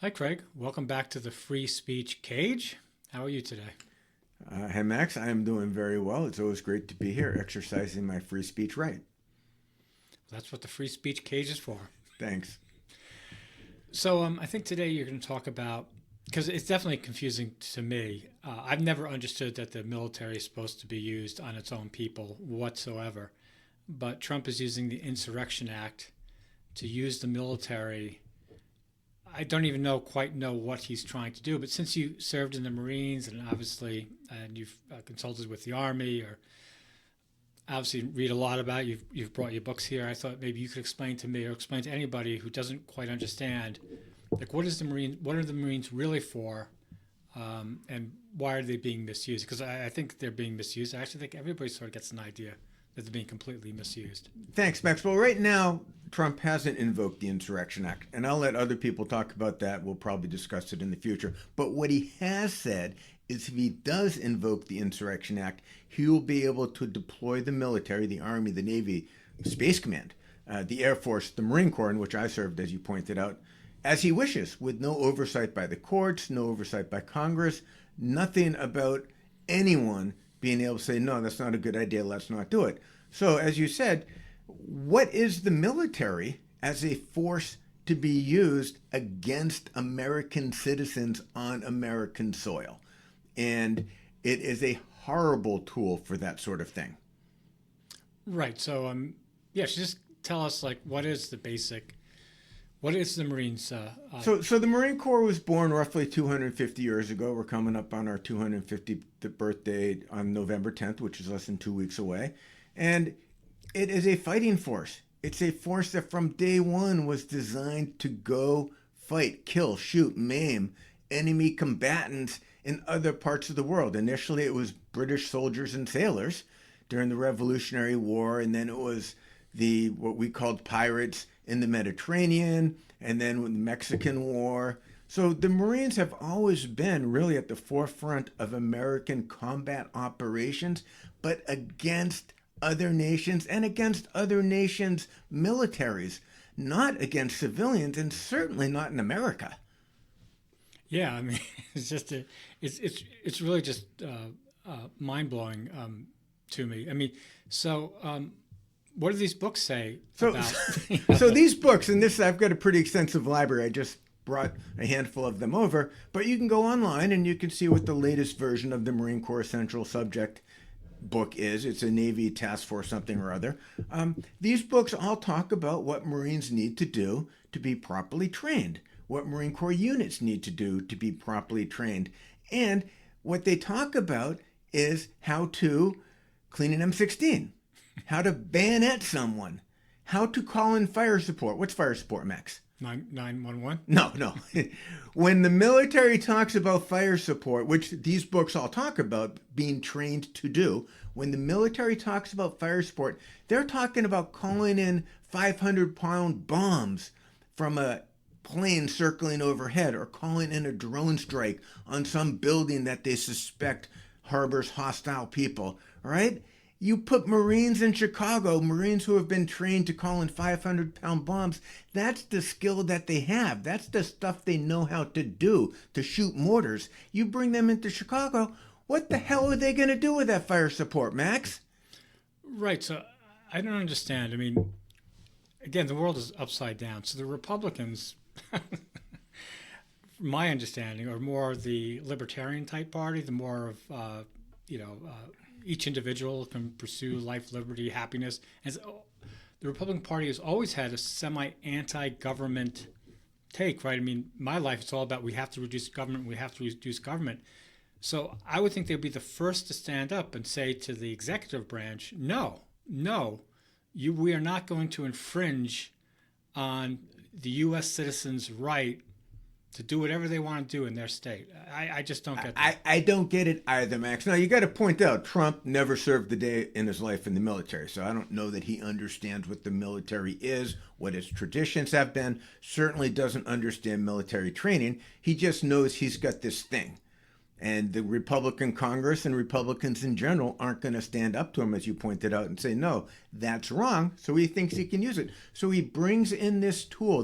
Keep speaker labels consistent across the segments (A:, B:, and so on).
A: Hi, Craig. Welcome back to the Free Speech Cage. How are you today?
B: Hey Max, I am doing very well. It's always great to be here exercising my free speech right.
A: That's what the Free Speech Cage is for.
B: Thanks.
A: I think today you're going to talk about, because it's definitely confusing to me. I've never understood that the military is supposed to be used on its own people whatsoever. But Trump is using the Insurrection Act to use the military. I don't even quite know what he's trying to do. But since you served in the Marines and you've consulted with the Army or obviously read a lot about it, you've brought your books here. I thought maybe you could explain to me or explain to anybody who doesn't quite understand, like what are the Marines really for, and why are they being misused? Because I think they're being misused. I actually think everybody sort of gets an idea that they're being completely misused.
B: Thanks, Max. Well, right now, Trump hasn't invoked the Insurrection Act, and I'll let other people talk about that. We'll probably discuss it in the future. But what he has said is if he does invoke the Insurrection Act, he will be able to deploy the military, the Army, the Navy, Space Command, the Air Force, the Marine Corps, in which I served, as you pointed out, as he wishes, with no oversight by the courts, no oversight by Congress, nothing about anyone being able to say, no, that's not a good idea, let's not do it. So, as you said, what is the military as a force to be used against American citizens on American soil? And it is a horrible tool for that sort of thing.
A: Right. Yeah. Just tell us like what is the Marines?
B: So the Marine Corps was born roughly 250 years ago. We're coming up on our 250th birthday on November 10th, which is less than 2 weeks away. And it is a fighting force. It's a force that from day one was designed to go fight, kill, shoot, maim enemy combatants in other parts of the world. Initially, it was British soldiers and sailors during the Revolutionary War, and then it was the what we called pirates in the Mediterranean, and then with the Mexican War. So the Marines have always been really at the forefront of American combat operations, but against other nations and against other nations' militaries, not against civilians, and certainly not in America.
A: yeah. I mean, it's just it's really just mind blowing to me. I mean, so what do these books say
B: So,
A: about?
B: so these books, and this I've got a pretty extensive library. I just brought a handful of them over, but you can go online and you can see what the latest version of the Marine Corps Central Subject book is. It's a Navy task force something or other. These books all talk about what Marines need to do to be properly trained, what Marine Corps units need to do to be properly trained, and what they talk about is how to clean an M16, how to bayonet someone, how to call in fire support. What's fire support, Max?
A: 911.
B: No, no. When the military talks about fire support, which these books all talk about being trained to do, when the military talks about fire support, they're talking about calling in 500-pound bombs from a plane circling overhead or calling in a drone strike on some building that they suspect harbors hostile people, right? You put Marines in Chicago, Marines who have been trained to call in 500-pound bombs. That's the skill that they have. That's the stuff they know how to do, to shoot mortars. You bring them into Chicago, what the hell are they going to do with that fire support, Max?
A: Right. So I don't understand. I mean, again, the world is upside down. So the Republicans, from my understanding, are more the libertarian type party, the more of you know. Each individual can pursue life, liberty, happiness. And the Republican Party has always had a semi-anti-government take, right? I mean, my life is all about we have to reduce government, we have to reduce government. So I would think they'd be the first to stand up and say to the executive branch, no, no, we are not going to infringe on the U.S. citizens' right to do whatever they want to do in their state. I just don't get that.
B: I don't get it either, Max. Now, you got to point out Trump never served a day in his life in the military, so I don't know that he understands what the military is, what its traditions have been, certainly doesn't understand military training. He just knows he's got this thing. And the Republican Congress and Republicans in general aren't going to stand up to him, as you pointed out, and say, no, that's wrong. So he thinks he can use it. So he brings in this tool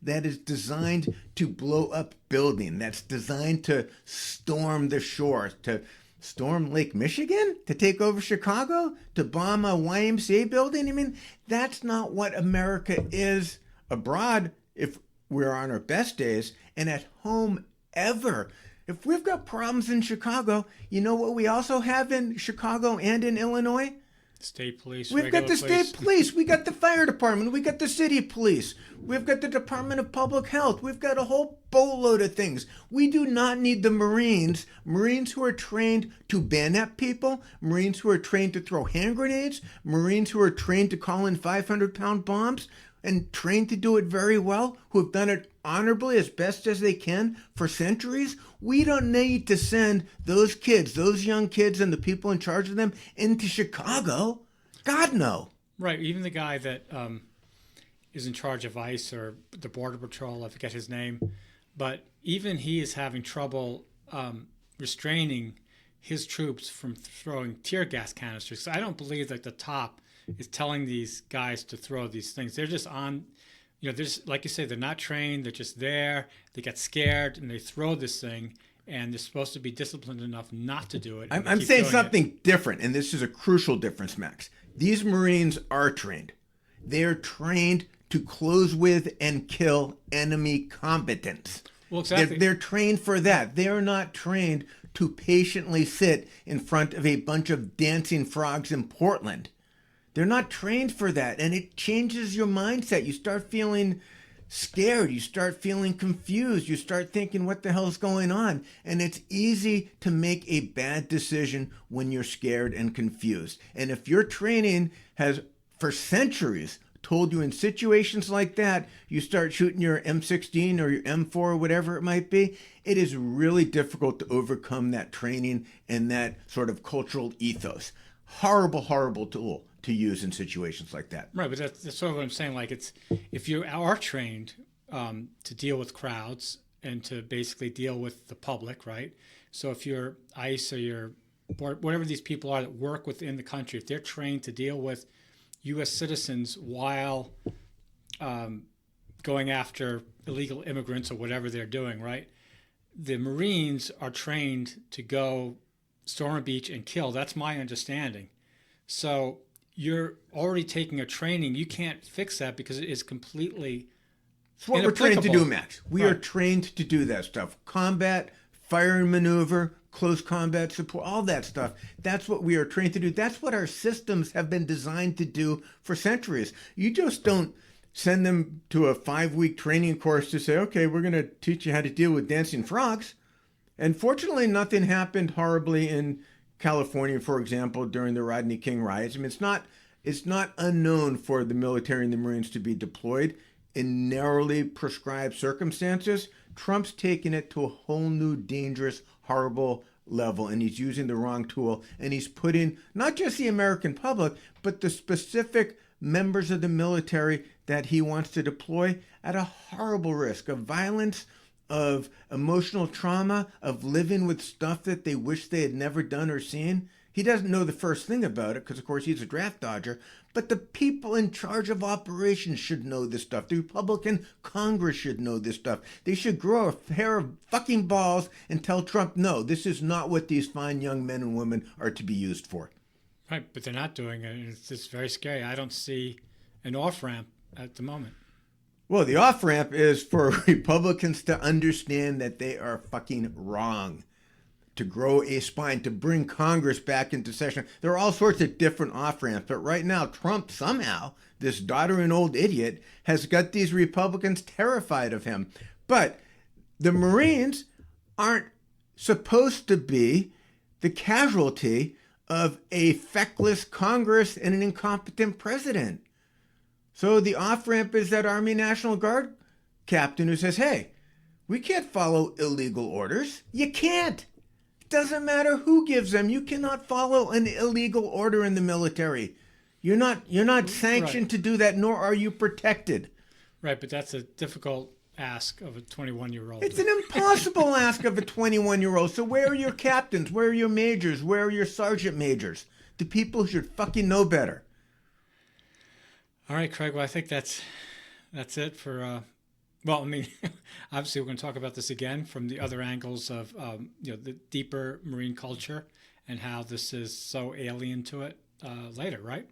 B: that is designed to blow up building, that's designed to storm the shore, to storm Lake Michigan, to take over Chicago, to bomb a YMCA building. I mean, that's not what America is abroad if we're on our best days, and at home ever. If we've got problems in Chicago, you know what we also have in Chicago and in Illinois?
A: State police.
B: We've got the state police. We got the fire department. We got the city police. We've got the Department of Public Health. We've got a whole boatload of things. We do not need the Marines. Marines who are trained to bayonet people. Marines who are trained to throw hand grenades. Marines who are trained to call in 500-pound bombs and trained to do it very well, who have done it honorably as best as they can for centuries. We don't need to send those kids, those young kids and the people in charge of them into Chicago. God, no.
A: Right. Even the guy that is in charge of ICE or the Border Patrol, I forget his name, but even he is having trouble restraining his troops from throwing tear gas canisters. So I don't believe that the top is telling these guys to throw these things. They're just on, they're just, like you say, they're not trained. They're just there. They get scared and they throw this thing, and they're supposed to be disciplined enough not to do it.
B: I'm saying something different, and this is a crucial difference, Max. These Marines are trained. They are trained to close with and kill enemy combatants.
A: Well, exactly.
B: They're trained for that. They are not trained to patiently sit in front of a bunch of dancing frogs in Portland. They're not trained for that, and it changes your mindset. You start feeling scared. You start feeling confused. You start thinking, what the hell's going on? And it's easy to make a bad decision when you're scared and confused. And if your training has, for centuries, told you in situations like that, you start shooting your M16 or your M4 or whatever it might be, it is really difficult to overcome that training and that sort of cultural ethos. Horrible, horrible tool to use in situations like that.
A: Right, but that's sort of what I'm saying. Like, it's, if you are trained to deal with crowds and to basically deal with the public, right? So if you're ICE or you're whatever these people are that work within the country, if they're trained to deal with U.S. citizens while going after illegal immigrants or whatever they're doing, right? The Marines are trained to go storm a beach and kill. That's my understanding. So you're already taking a training. You can't fix that because it is completely
B: It's what we're trained to do, Max. We are trained to do that stuff. Combat, fire and maneuver, close combat support, all that stuff. That's what we are trained to do. That's what our systems have been designed to do for centuries. You just don't send them to a 5-week training course to say, okay, we're going to teach you how to deal with dancing frogs. And fortunately, nothing happened horribly in California, for example, during the Rodney King riots. I mean, it's not unknown for the military and the Marines to be deployed in narrowly prescribed circumstances. Trump's taken it to a whole new, dangerous, horrible level, and he's using the wrong tool, and he's putting not just the American public, but the specific members of the military that he wants to deploy at a horrible risk of violence, of emotional trauma, of living with stuff that they wish they had never done or seen. He doesn't know the first thing about it because, of course, he's a draft dodger. But the people in charge of operations should know this stuff. The Republican Congress should know this stuff. They should grow a pair of fucking balls and tell Trump, no, this is not what these fine young men and women are to be used for.
A: Right, but they're not doing it. It's just very scary. I don't see an off-ramp at the moment.
B: Well, the off-ramp is for Republicans to understand that they are fucking wrong, to grow a spine, to bring Congress back into session. There are all sorts of different off-ramps, but right now Trump somehow, this doddering old idiot, has got these Republicans terrified of him. But the Marines aren't supposed to be the casualty of a feckless Congress and an incompetent president. So the off-ramp is that Army National Guard captain who says, hey, we can't follow illegal orders. You can't. It doesn't matter who gives them. You cannot follow an illegal order in the military. You're not sanctioned to do that, nor are you protected.
A: Right, but that's a difficult ask of a 21-year-old.
B: It's an impossible ask of a 21-year-old. So where are your captains? Where are your majors? Where are your sergeant majors? The people should fucking know better.
A: All right, Craig. Well, I think that's it for. Well, I mean, obviously we're going to talk about this again from the other angles of the deeper Marine culture and how this is so alien to it later, right?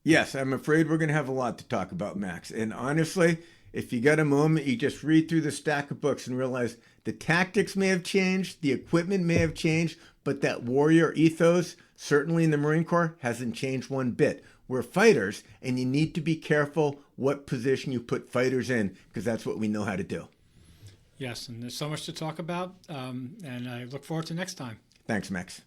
B: Yes, I'm afraid we're going to have a lot to talk about, Max. And honestly, if you got a moment, you just read through the stack of books and realize the tactics may have changed, the equipment may have changed, but that warrior ethos, certainly in the Marine Corps, hasn't changed one bit. We're fighters, and you need to be careful what position you put fighters in, because that's what we know how to do.
A: Yes, and there's so much to talk about, and I look forward to next time.
B: Thanks, Max.